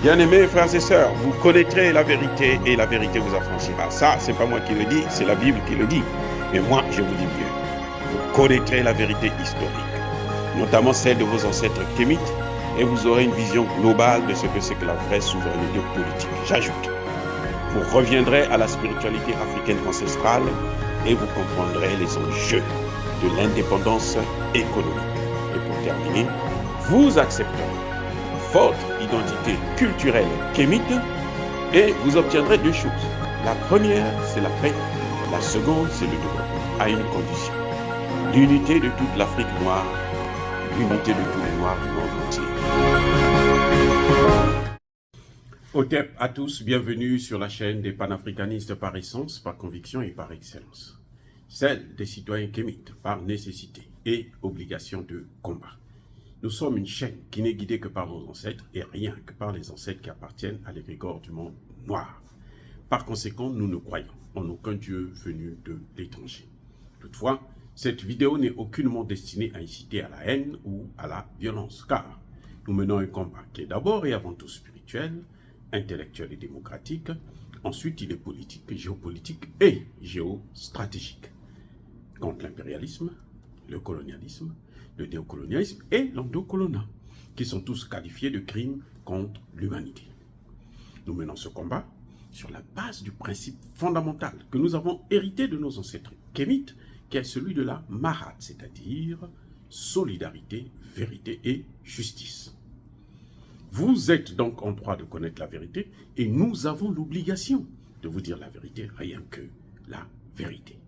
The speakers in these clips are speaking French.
Bien-aimés frères et sœurs, vous connaîtrez la vérité et la vérité vous affranchira. Ça, c'est pas moi qui le dis, c'est la Bible qui le dit. Mais moi, je vous dis mieux. Vous connaîtrez la vérité historique, notamment celle de vos ancêtres kémites, et vous aurez une vision globale de ce que c'est que la vraie souveraineté politique. J'ajoute, vous reviendrez à la spiritualité africaine ancestrale et vous comprendrez les enjeux de l'indépendance économique. Et pour terminer, vous accepterez votre identité culturelle kémite et vous obtiendrez deux choses. La première, c'est la paix. La seconde, c'est le développement, à une condition. L'unité de toute l'Afrique noire, l'unité de tous les Noirs du monde entier. Otep à tous, bienvenue sur la chaîne des panafricanistes par essence, par conviction et par excellence. Celle des citoyens kémites par nécessité et obligation de combat. Nous sommes une chaîne qui n'est guidée que par nos ancêtres et rien que par les ancêtres qui appartiennent à l'égrégore du monde noir. Par conséquent, nous ne croyons en aucun Dieu venu de l'étranger. Toutefois, cette vidéo n'est aucunement destinée à inciter à la haine ou à la violence, car nous menons un combat qui est d'abord et avant tout spirituel, intellectuel et démocratique. Ensuite, il est politique, géopolitique et géostratégique. Contre l'impérialisme, le colonialisme, le néocolonialisme et l'endocoloniat, qui sont tous qualifiés de crimes contre l'humanité. Nous menons ce combat sur la base du principe fondamental que nous avons hérité de nos ancêtres kémites, qui est celui de la Mahat, c'est-à-dire solidarité, vérité et justice. Vous êtes donc en droit de connaître la vérité et nous avons l'obligation de vous dire la vérité, rien que la vérité,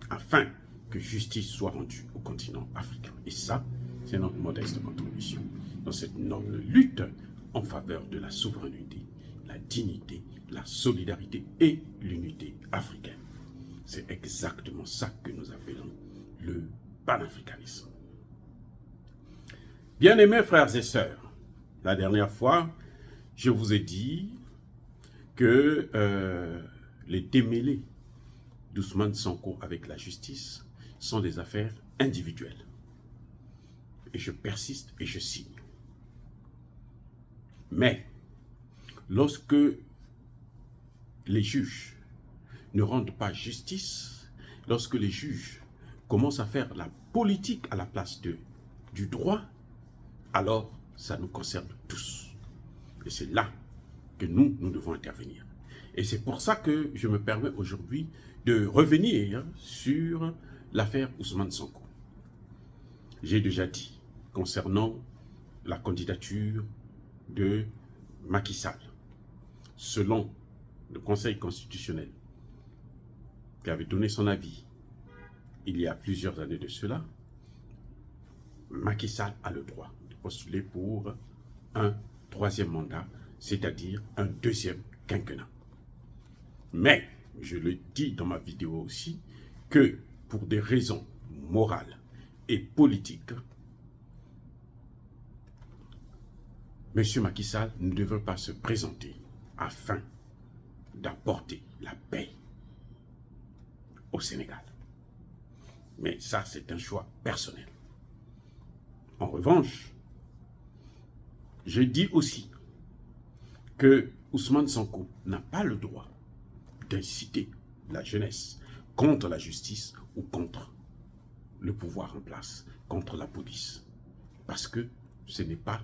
afin que justice soit rendue au continent africain. Et ça, c'est notre modeste contribution dans cette noble lutte en faveur de la souveraineté, la dignité, la solidarité et l'unité africaine. C'est exactement ça que nous appelons le panafricanisme. Bien-aimés frères et sœurs, la dernière fois, je vous ai dit que les démêlés d'Ousmane Sonko avec la justice sont des affaires individuelles. Et je persiste et je signe. Mais, lorsque les juges ne rendent pas justice, lorsque les juges commencent à faire la politique à la place du droit, alors ça nous concerne tous. Et c'est là que nous devons intervenir. Et c'est pour ça que je me permets aujourd'hui de revenir sur l'affaire Ousmane Sonko. J'ai déjà dit concernant la candidature de Macky Sall, selon le Conseil constitutionnel qui avait donné son avis il y a plusieurs années de cela, Macky Sall a le droit de postuler pour un troisième mandat, c'est-à-dire un deuxième quinquennat. Mais, je le dis dans ma vidéo aussi, que pour des raisons morales et politiques, M. Macky Sall ne devrait pas se présenter afin d'apporter la paix au Sénégal. Mais ça, c'est un choix personnel. En revanche, je dis aussi que Ousmane Sonko n'a pas le droit d'inciter la jeunesse contre la justice ou contre le pouvoir en place, contre la police. Parce que ce n'est pas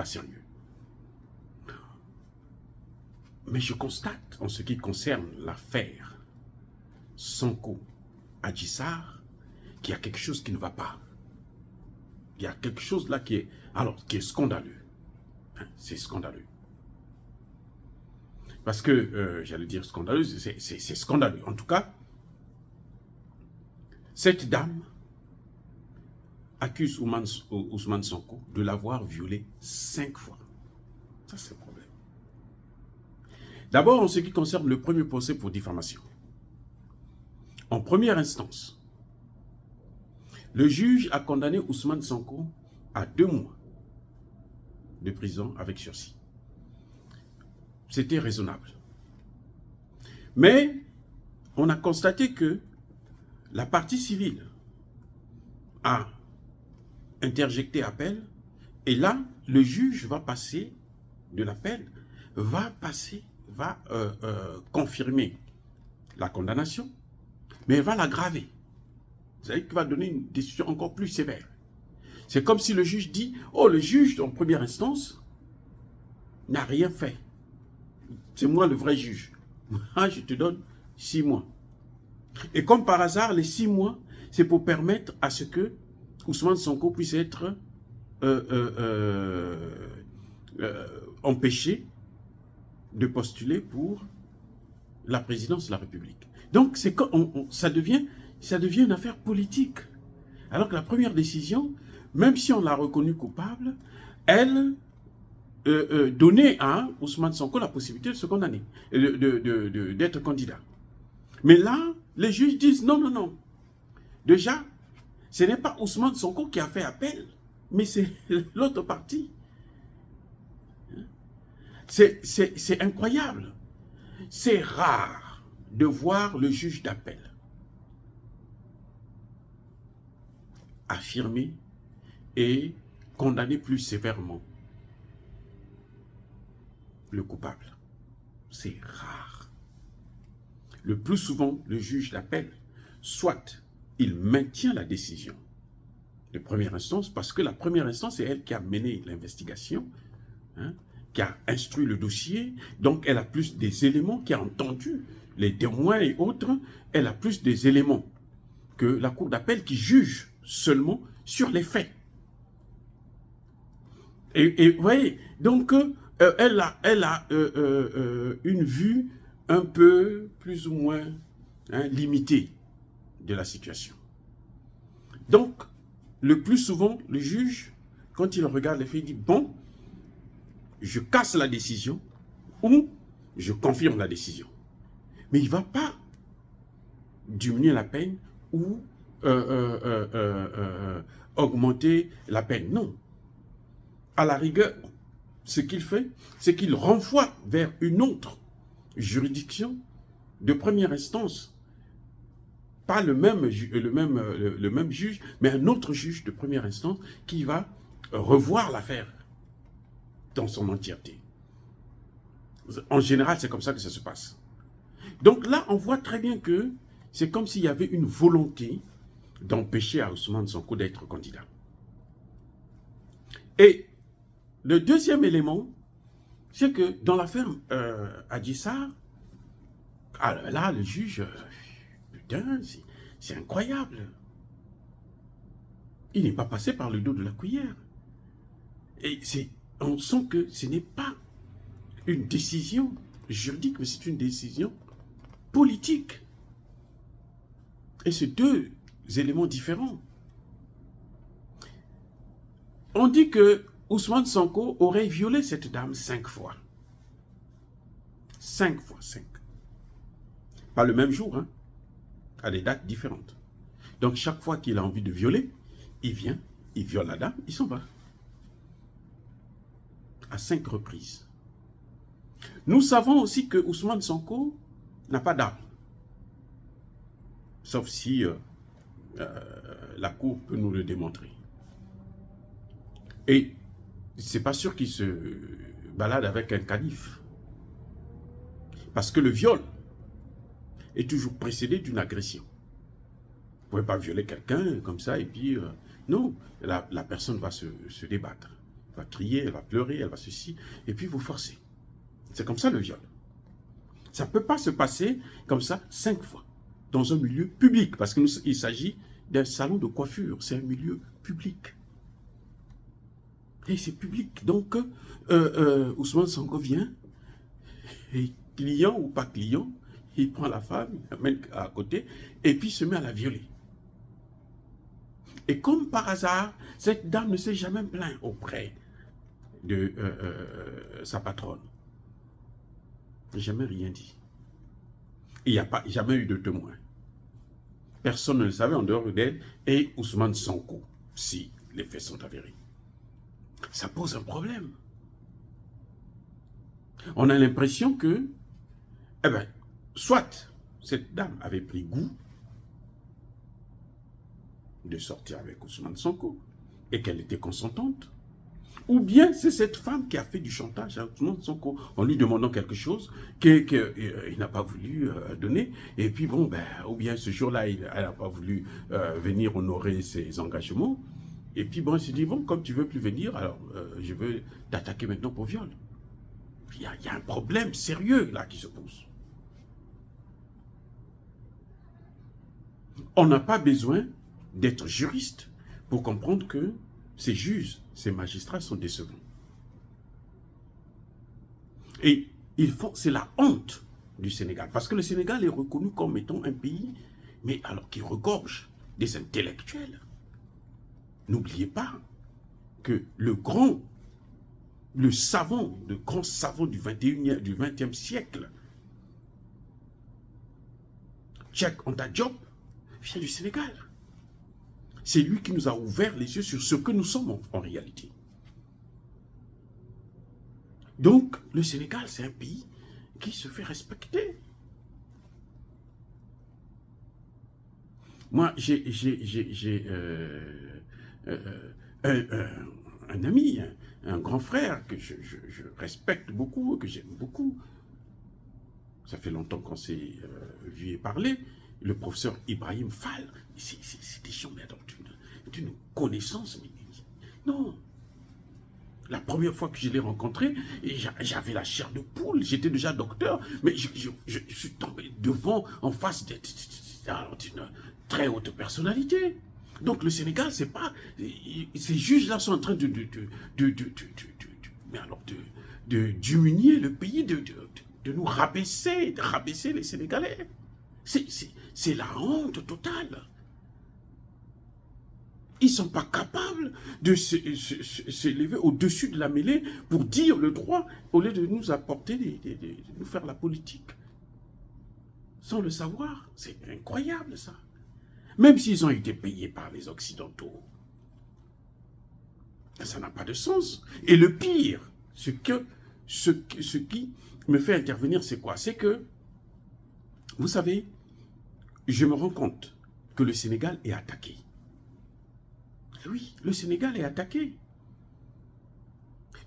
sérieux. Mais je constate, en ce qui concerne l'affaire Sonko-Adji Sarr, qu'il y a quelque chose qui ne va pas. Il y a quelque chose là qui est scandaleux. C'est scandaleux. Parce que, j'allais dire scandaleux, c'est scandaleux. En tout cas, cette dame accuse Ousmane Sonko de l'avoir violée 5 fois. Ça, c'est le problème. D'abord, en ce qui concerne le premier procès pour diffamation. En première instance, le juge a condamné Ousmane Sonko à 2 mois de prison avec sursis. C'était raisonnable. Mais on a constaté que la partie civile a interjecté appel et là, le juge va passer de l'appel va passer, va confirmer la condamnation, mais elle va l'aggraver. C'est-à-dire qu'il va donner une décision encore plus sévère. C'est comme si le juge dit, oh, le juge en première instance n'a rien fait. C'est moi le vrai juge. Moi, je te donne 6 mois. Et comme par hasard, les 6 mois, c'est pour permettre à ce que Ousmane Sonko puisse être empêché de postuler pour la présidence de la République. Donc, ça devient une affaire politique. Alors que la première décision, même si on l'a reconnu coupable, elle donnait à Ousmane Sonko la possibilité de se condamner, d'être candidat. Mais là, les juges disent non, non, non. Déjà, ce n'est pas Ousmane Sonko qui a fait appel, mais c'est l'autre partie. C'est incroyable. C'est rare de voir le juge d'appel affirmer et condamner plus sévèrement le coupable. C'est rare. Le plus souvent, le juge d'appel, soit il maintient la décision de première instance, parce que la première instance, c'est elle qui a mené l'investigation, hein, qui a instruit le dossier, donc elle a plus des éléments, qui a entendu les témoins et autres, elle a plus des éléments que la cour d'appel qui juge seulement sur les faits. Et vous voyez, donc elle a une vue un peu plus ou moins limitée de la situation. Donc, le plus souvent, le juge, quand il regarde les faits, il dit, bon, je casse la décision ou je confirme la décision. Mais il ne va pas diminuer la peine ou augmenter la peine. Non. À la rigueur, ce qu'il fait, c'est qu'il renvoie vers une autre juridiction de première instance. Pas le même juge, mais un autre juge de première instance qui va revoir l'affaire dans son entièreté. En général, c'est comme ça que ça se passe. Donc là, on voit très bien que c'est comme s'il y avait une volonté d'empêcher à Ousmane Sonko d'être candidat. Et le deuxième élément, c'est que dans l'affaire Adji Sarr, là, le juge, putain, c'est incroyable. Il n'est pas passé par le dos de la cuillère. Et on sent que ce n'est pas une décision juridique, mais c'est une décision politique. Et c'est deux éléments différents. On dit que Ousmane Sonko aurait violé cette dame 5 fois. 5 fois 5. Pas le même jour, hein, à des dates différentes. Donc chaque fois qu'il a envie de violer, il vient, il viole la dame, il s'en va. À 5 reprises. Nous savons aussi que Ousmane Sonko n'a pas d'arme. Sauf si la cour peut nous le démontrer. Et c'est pas sûr qu'il se balade avec un canif. Parce que le viol est toujours précédé d'une agression. Vous ne pouvez pas violer quelqu'un comme ça et puis... non, la personne va se débattre. Elle va crier, elle va pleurer, elle va ceci, et puis vous forcez. C'est comme ça le viol. Ça ne peut pas se passer comme ça 5 fois, dans un milieu public, parce qu'il s'agit d'un salon de coiffure, c'est un milieu public. Et c'est public. Donc, Ousmane Sonko vient, et client ou pas client, il prend la femme, il l'amène à côté, et puis se met à la violer. Et comme par hasard, cette dame ne s'est jamais plainte auprès de sa patronne. Jamais rien dit. Il n'y a jamais eu de témoin. Personne ne le savait en dehors d'elle et Ousmane Sonko, si les faits sont avérés. Ça pose un problème. On a l'impression que, soit cette dame avait pris goût de sortir avec Ousmane Sonko et qu'elle était consentante, Ou bien c'est cette femme qui a fait du chantage à Ousmane Sonko en lui demandant quelque chose qu'il n'a pas voulu donner. Et puis bon, ben, ou bien ce jour-là, elle n'a pas voulu venir honorer ses engagements. Et puis bon, il s'est dit, bon, comme tu veux plus venir, alors je veux t'attaquer maintenant pour viol. Il y a un problème sérieux là qui se pose. On n'a pas besoin d'être juriste pour comprendre que ces juges, ces magistrats sont décevants. Et c'est la honte du Sénégal, parce que le Sénégal est reconnu comme étant un pays, mais alors qui regorge des intellectuels. N'oubliez pas que le grand savant du 20e siècle, Cheikh Anta Diop, vient du Sénégal. C'est lui qui nous a ouvert les yeux sur ce que nous sommes en réalité. Donc, le Sénégal, c'est un pays qui se fait respecter. Moi, j'ai un ami, un grand frère que je respecte beaucoup, que j'aime beaucoup. Ça fait longtemps qu'on s'est vu et parlé. Le professeur Ibrahim Fall, c'est des gens d'une connaissance. Non. La première fois que je l'ai rencontré, j'avais la chair de poule, j'étais déjà docteur, mais je suis tombé en face d'une très haute personnalité. Donc le Sénégal, c'est pas... Ces juges-là sont en train d'humilier le pays, de nous rabaisser, de rabaisser les Sénégalais. C'est la honte totale. Ils ne sont pas capables de s'élever au-dessus de la mêlée pour dire le droit, au lieu de nous apporter, de nous faire la politique. Sans le savoir, c'est incroyable ça. Même s'ils ont été payés par les Occidentaux. Ça n'a pas de sens. Et le pire, ce qui me fait intervenir, c'est quoi? C'est que, vous savez, je me rends compte que le Sénégal est attaqué. Oui, le Sénégal est attaqué.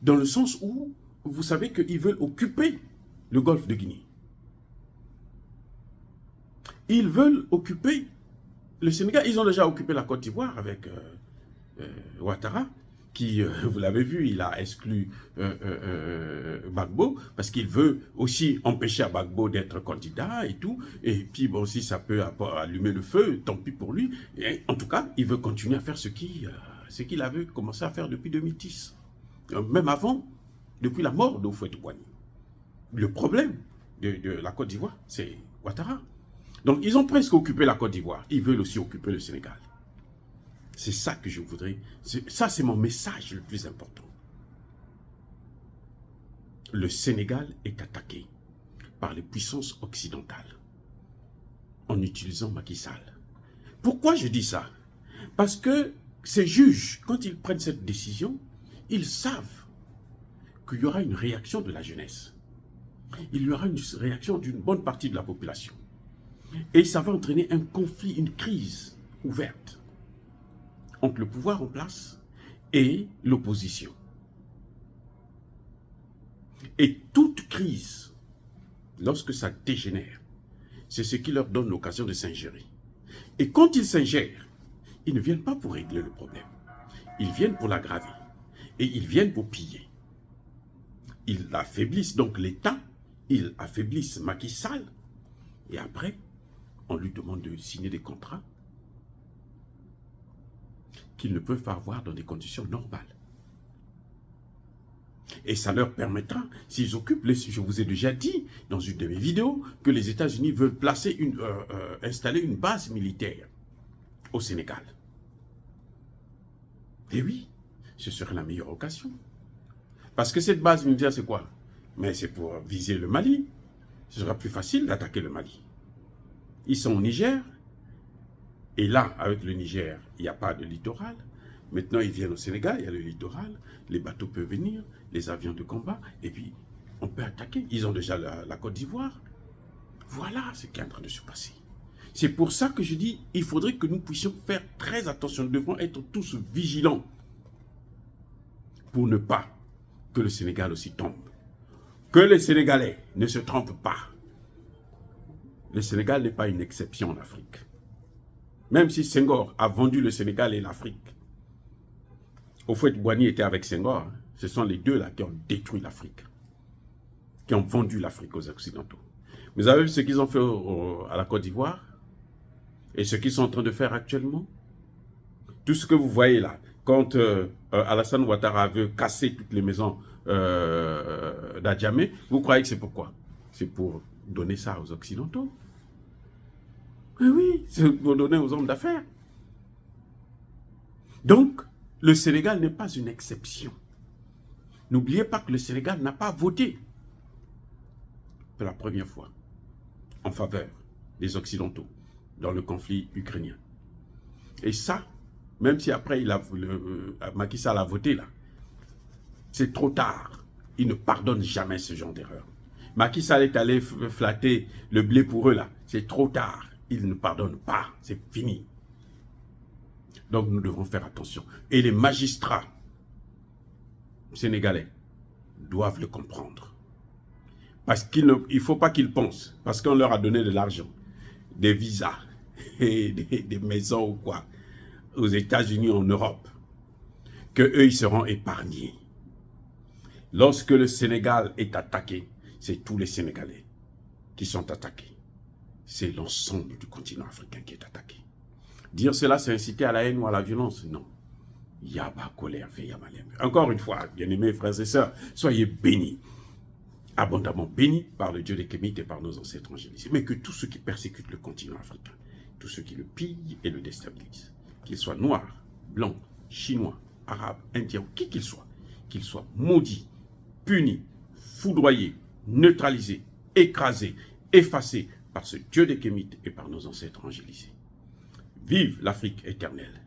Dans le sens où, vous savez qu'ils veulent occuper le golfe de Guinée. Ils veulent occuper le Sénégal. Ils ont déjà occupé la Côte d'Ivoire avec Ouattara, qui, vous l'avez vu, il a exclu Gbagbo, parce qu'il veut aussi empêcher Gbagbo d'être candidat et tout. Et puis, bon, si ça peut allumer le feu, tant pis pour lui. Et, en tout cas, il veut continuer à faire ce qu'il avait commencé à faire depuis 2010. Même avant, depuis la mort d'Houphouët-Boigny. Le problème de la Côte d'Ivoire, c'est Ouattara. Donc, ils ont presque occupé la Côte d'Ivoire. Ils veulent aussi occuper le Sénégal. C'est ça que je voudrais. Ça, c'est mon message le plus important. Le Sénégal est attaqué par les puissances occidentales en utilisant Macky Sall. Pourquoi je dis ça? Parce que ces juges, quand ils prennent cette décision, ils savent qu'il y aura une réaction de la jeunesse. Il y aura une réaction d'une bonne partie de la population. Et ça va entraîner un conflit, une crise ouverte entre le pouvoir en place et l'opposition. Et toute crise, lorsque ça dégénère, c'est ce qui leur donne l'occasion de s'ingérer. Et quand ils s'ingèrent, ils ne viennent pas pour régler le problème. Ils viennent pour l'aggraver. Et ils viennent pour piller. Ils affaiblissent donc l'État, ils affaiblissent Macky Sall, et après, on lui demande de signer des contrats qu'ils ne peuvent pas avoir dans des conditions normales. Et ça leur permettra, s'ils occupent, je vous ai déjà dit dans une de mes vidéos, que les États-Unis veulent installer une base militaire au Sénégal. Et oui, ce serait la meilleure occasion. Parce que cette base militaire, c'est quoi? Mais c'est pour viser le Mali. Ce sera plus facile d'attaquer le Mali. Ils sont au Niger. Et là, avec le Niger, il n'y a pas de littoral. Maintenant, ils viennent au Sénégal, il y a le littoral. Les bateaux peuvent venir, les avions de combat. Et puis, on peut attaquer. Ils ont déjà la Côte d'Ivoire. Voilà ce qui est en train de se passer. C'est pour ça que je dis, il faudrait que nous puissions faire très attention. Nous devons être tous vigilants pour ne pas que le Sénégal aussi tombe. Que les Sénégalais ne se trompent pas. Le Sénégal n'est pas une exception en Afrique. Même si Senghor a vendu le Sénégal et l'Afrique. Au fait, Boigny était avec Senghor. Hein. Ce sont les deux là qui ont détruit l'Afrique. Qui ont vendu l'Afrique aux Occidentaux. Vous avez vu ce qu'ils ont fait à la Côte d'Ivoire? Et ce qu'ils sont en train de faire actuellement? Tout ce que vous voyez là, quand Alassane Ouattara veut casser toutes les maisons d'Adjamé, vous croyez que c'est pourquoi? C'est pour donner ça aux Occidentaux. Oui, c'est pour donner aux hommes d'affaires. Donc, le Sénégal n'est pas une exception. N'oubliez pas que le Sénégal n'a pas voté pour la première fois en faveur des Occidentaux dans le conflit ukrainien. Et ça, même si après Macky Sall a voté là, c'est trop tard. Il ne pardonne jamais ce genre d'erreur. Macky Sall est allé flatter le blé pour eux là. C'est trop tard. Il ne pardonne pas. C'est fini. Donc nous devons faire attention. Et les magistrats sénégalais doivent le comprendre. Parce qu'il ne faut pas qu'ils pensent, parce qu'on leur a donné de l'argent, des visas et des maisons ou quoi, aux États-Unis, en Europe, qu'eux, ils seront épargnés. Lorsque le Sénégal est attaqué, c'est tous les Sénégalais qui sont attaqués. C'est l'ensemble du continent africain qui est attaqué. Dire cela, c'est inciter à la haine ou à la violence? Non. Yaba, colère, Yamalem. Encore une fois, bien-aimés frères et sœurs, soyez bénis, abondamment bénis par le Dieu des Kémites et par nos ancêtres angélisés. Mais que tous ceux qui persécutent le continent africain, tous ceux qui le pillent et le déstabilisent, qu'ils soient noirs, blancs, chinois, arabes, indiens, qui qu'ils soient maudits, punis, foudroyés, neutralisés, écrasés, effacés par ce Dieu des Kémites et par nos ancêtres angélisés. Vive l'Afrique éternelle.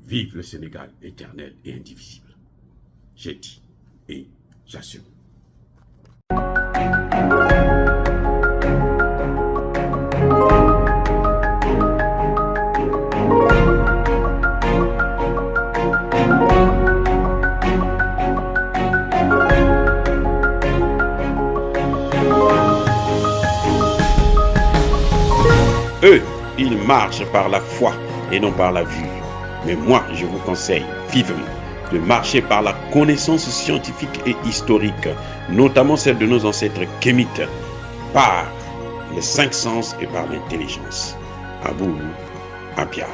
Vive le Sénégal éternel et indivisible. J'ai dit et j'assume. Eux, ils marchent par la foi et non par la vue. Mais moi, je vous conseille vivement de marcher par la connaissance scientifique et historique, notamment celle de nos ancêtres kémites, par les 5 sens et par l'intelligence. Abou Abia.